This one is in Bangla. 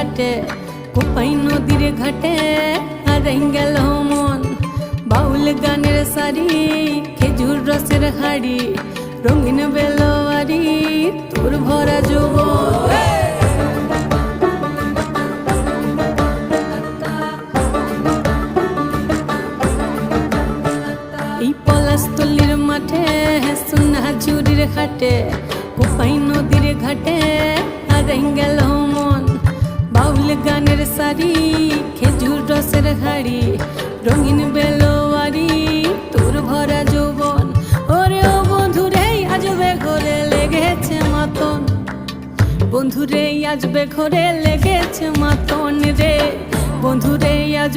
খাটে কোপাই নদীর ঘাটে হারাই গেল মন বাউল গানের সারি খেজুর রসের হাড়ি রঙিন বেলোয়ারি তোর ভরা যৌবন এই পলাশতলির মাঠে সোনা ঝুরির খাটে কোপাই নদীর ঘাটে হারাই গেল মন বাউল গানের সারি খেজুর রসের হাড়ি রঙিন বেলোয়ারি তোর ভরা যৌবন ওরে ও বন্ধুরে আজবে ঘরে লেগেছে মাতন বন্ধুরে আজবে ঘরে লেগেছে মাতন রে বন্ধুরে আজ